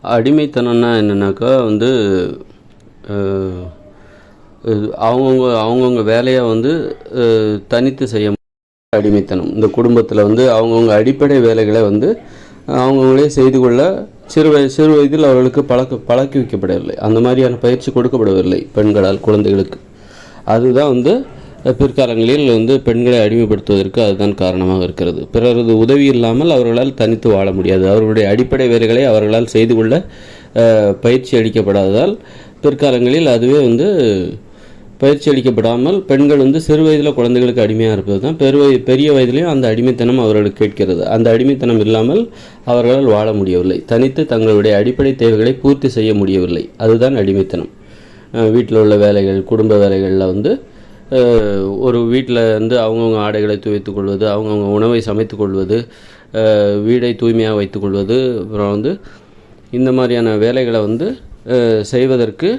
அடிமைத்தனம்னா என்னென்னாக்கா வந்து அவங்கவுங்க வேலையை வந்து தனித்து செய்ய அடிமைத்தனம். இந்த குடும்பத்தில் வந்து அவங்கவுங்க அடிப்படை வேலைகளை வந்து அவங்கவுங்களே செய்து கொள்ள சிறு வயதில் அவர்களுக்கு பழக்கி வைக்கப்படவில்லை. அந்த மாதிரியான பயிற்சி கொடுக்கப்படவில்லை பெண்களால் குழந்தைகளுக்கு. அதுதான் வந்து பிற்காலங்களில் வந்து பெண்களை அடிமைப்படுத்துவதற்கு அதுதான் காரணமாக இருக்கிறது. பிறரது உதவி இல்லாமல் அவர்களால் தனித்து வாழ முடியாது. அவர்களுடைய அடிப்படை வேலைகளை அவர்களால் செய்து கொள்ள பயிற்சி அளிக்கப்படாததால் பிற்காலங்களில் அதுவே வந்து பயிற்சி அளிக்கப்படாமல் பெண்கள் வந்து சிறு வயதில் குழந்தைகளுக்கு அடிமையாக இருப்பது தான் பெரிய வயதிலையும் அந்த அடிமைத்தனம் அவர்களுக்கு கேட்கிறது. அந்த அடிமைத்தனம் இல்லாமல் அவர்களால் வாழ முடியவில்லை. தனித்து தங்களுடைய அடிப்படை தேவைகளை பூர்த்தி செய்ய முடியவில்லை. அதுதான் அடிமைத்தனம். வீட்டில் உள்ள வேலைகள், குடும்ப வேலைகளில் வந்து ஒரு வீட்டில் வந்து அவங்கவுங்க ஆடைகளை துவைத்து கொள்வது, அவங்கவுங்க உணவை சமைத்து கொள்வது, வீடை தூய்மையாக வைத்துக்கொள்வது, அப்புறம் வந்து இந்த மாதிரியான வேலைகளை வந்து செய்வதற்கு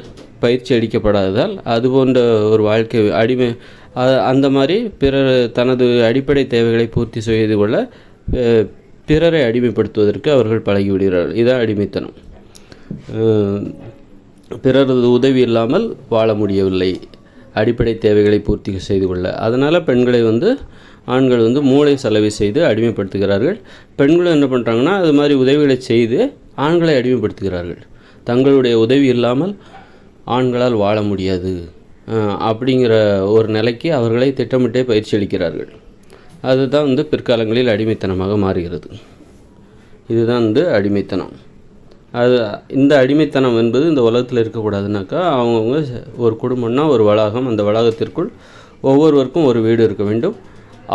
பயிற்சி அளிக்கப்படாததால் அதுபோன்ற ஒரு வாழ்க்கை அந்த மாதிரி பிறர் தனது அடிப்படை தேவைகளை பூர்த்தி செய்து கொள்ள பிறரை அடிமைப்படுத்துவதற்கு அவர்கள் பழகிவிடுகிறார்கள். இதுதான் அடிமைத்தனம். பிறரது உதவி இல்லாமல் வாழ முடியவில்லை, அடிப்படை தேவைகளை பூர்த்தி செய்து கொள்ள. அதனால் பெண்களை வந்து ஆண்கள் வந்து மூளை செலவு செய்து அடிமைப்படுத்துகிறார்கள். பெண்களும் என்ன பண்ணுறாங்கன்னா அது மாதிரி உதவிகளை செய்து ஆண்களை அடிமைப்படுத்துகிறார்கள். தங்களுடைய உதவி இல்லாமல் ஆண்களால் வாழ முடியாது அப்படிங்கிற ஒரு நிலைக்கு அவர்களை திட்டமிட்டே பயிற்சி அளிக்கிறார்கள். அதுதான் வந்து பிற்காலங்களில் அடிமைத்தனமாக மாறுகிறது. இதுதான் வந்து அடிமைத்தனம். இந்த அடிமைத்தனம் என்பது இந்த உலகத்தில் இருக்கக்கூடாதுனாக்கா அவங்கவுங்க ஒரு குடும்பம்னா ஒரு வளாகம், அந்த வளாகத்திற்குள் ஒவ்வொருவருக்கும் ஒரு வீடு இருக்க வேண்டும்.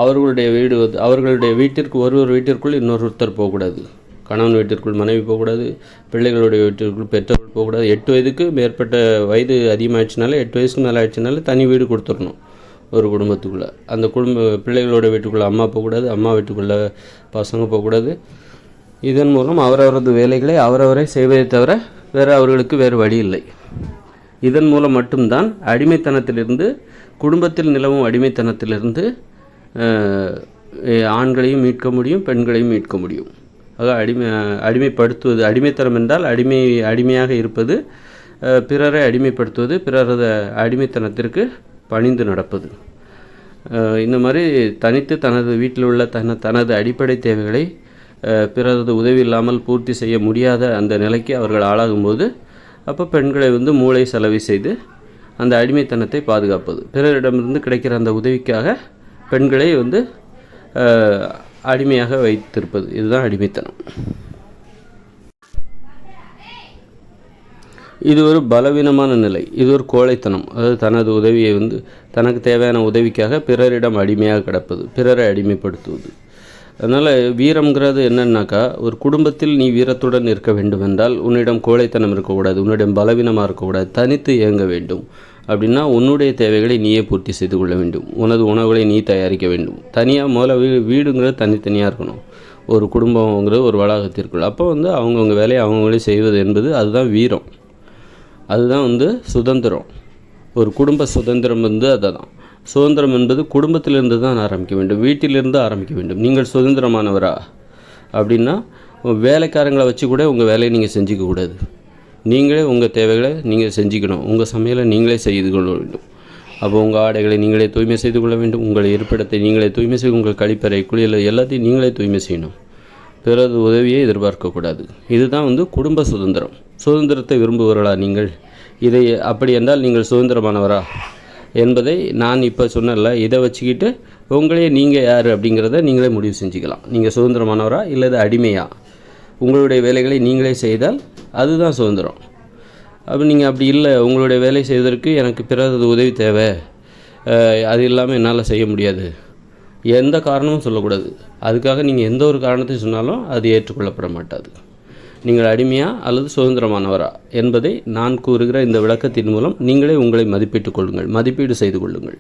அவர்களுடைய வீட்டிற்கு ஒரு வீட்டிற்குள் இன்னொருத்தர் போகக்கூடாது. கணவன் வீட்டிற்குள் மனைவி போகக்கூடாது, பிள்ளைகளுடைய வீட்டிற்குள் பெற்றோர்கள் போகக்கூடாது. 8 வயதுக்கு மேற்பட்ட வயது அதிகமாகிடுச்சினால 8 வயசுக்கு மேலே ஆயிடுச்சுனால தனி வீடு கொடுத்துடணும் ஒரு குடும்பத்துக்குள்ளே. அந்த பிள்ளைகளோட வீட்டுக்குள்ளே அம்மா போகக்கூடாது, அம்மா வீட்டுக்குள்ளே பசங்க போகக்கூடாது. இதன் மூலம் அவரவரது வேலைகளை அவரவரை செய்வதை தவிர அவர்களுக்கு வேறு வழி இல்லை. இதன் மூலம் மட்டும்தான் அடிமைத்தனத்திலிருந்து, குடும்பத்தில் நிலவும் அடிமைத்தனத்திலிருந்து ஆண்களையும் மீட்க முடியும், பெண்களையும் மீட்க முடியும். ஆக அடிமைப்படுத்துவது, அடிமைத்தனம் என்றால் அடிமையாக இருப்பது, பிறரை அடிமைப்படுத்துவது, பிறரது அடிமைத்தனத்திற்கு பணிந்து நடப்பது. இந்த மாதிரி தனித்து தனது வீட்டில் உள்ள தனது அடிப்படை தேவைகளை பிறரது உதவி இல்லாமல் பூர்த்தி செய்ய முடியாத அந்த நிலைக்கு அவர்கள் ஆளாகும்போது அப்போ பெண்களை வந்து மூளை செலவு செய்து அந்த அடிமைத்தனத்தை பாதுகாப்பது, பிறரிடமிருந்து கிடைக்கிற அந்த உதவிக்காக பெண்களை வந்து அடிமையாக வைத்திருப்பது. இதுதான் அடிமைத்தனம். இது ஒரு பலவீனமான நிலை, இது ஒரு கோழைத்தனம். அதாவது தனது உதவியை வந்து தனக்கு தேவையான உதவிக்காக பிறரிடம் அடிமையாக கிடப்பது, பிறரை அடிமைப்படுத்துவது. அதனால் வீரம்ங்கிறது என்னன்னாக்கா, ஒரு குடும்பத்தில் நீ வீரத்துடன் இருக்க வேண்டும் என்றால் உன்னிடம் கோழைத்தனம் இருக்கக்கூடாது, உன்னிடம் பலவீனமாக இருக்கக்கூடாது, தனித்து இயங்க வேண்டும். அப்படின்னா உன்னுடைய தேவைகளை நீயே பூர்த்தி செய்து கொள்ள வேண்டும், உனது உணவுகளை நீ தயாரிக்க வேண்டும். தனியாக முதல்ல வீடுங்கிறது தனித்தனியாக இருக்கணும், ஒரு குடும்பங்கிறது ஒரு வளாகத்திற்குள். அப்போ வந்து அவங்கவுங்க வேலையை அவங்கவுங்களே செய்வது என்பது அதுதான் வீரம், அதுதான் வந்து சுதந்திரம். ஒரு குடும்ப சுதந்திரம் வந்து அதுதான். சுதந்திரம் என்பது குடும்பத்திலிருந்து தான் ஆரம்பிக்க வேண்டும், வீட்டிலிருந்து ஆரம்பிக்க வேண்டும். நீங்கள் சுதந்திரமானவரா அப்படின்னா வேலைக்காரங்களை வச்சு கூட உங்கள் வேலையை நீங்கள் செஞ்சுக்கக்கூடாது. நீங்களே உங்கள் தேவைகளை நீங்கள் செஞ்சுக்கணும், உங்கள் சமையலை நீங்களே செய்து கொள்ள வேண்டும். அப்போ உங்கள் ஆடைகளை நீங்களே தூய்மை செய்து கொள்ள வேண்டும், உங்கள் இருப்பிடத்தை நீங்களே தூய்மை செய்து, உங்கள் கழிப்பறை குளியல் எல்லாத்தையும் நீங்களே தூய்மை செய்யணும். பிறகு உதவியை எதிர்பார்க்கக்கூடாது. இதுதான் வந்து குடும்ப சுதந்திரம். சுதந்திரத்தை விரும்புவர்களா நீங்கள்? இதை அப்படி என்றால் நீங்கள் சுதந்திரமானவரா என்பதை நான் இப்போ சொன்னல, இதை வச்சுக்கிட்டு உங்களே நீங்கள் யார் அப்படிங்கிறத நீங்களே முடிவு செஞ்சுக்கலாம். நீங்கள் சுதந்திரமானவரா இல்லை அடிமையா? உங்களுடைய வேலைகளை நீங்களே செய்தால் அதுதான் சுதந்திரம். அப்போ நீங்கள் அப்படி இல்லை, உங்களுடைய வேலை செய்வதற்கு எனக்கு பிறரது உதவி தேவை, அது இல்லாமல் என்னால் செய்ய முடியாது, எந்த காரணமும் சொல்லக்கூடாது. அதுக்காக நீங்கள் எந்த ஒரு காரணத்தை சொன்னாலும் அது ஏற்றுக்கொள்ளப்பட மாட்டாது. நீங்கள் அடிமையா அல்லது சுதந்திரமானவரா என்பதை நான் கூறுகிற இந்த விளக்கத்தின் மூலம் நீங்களே உங்களை மதிப்பீடு செய்து கொள்ளுங்கள்.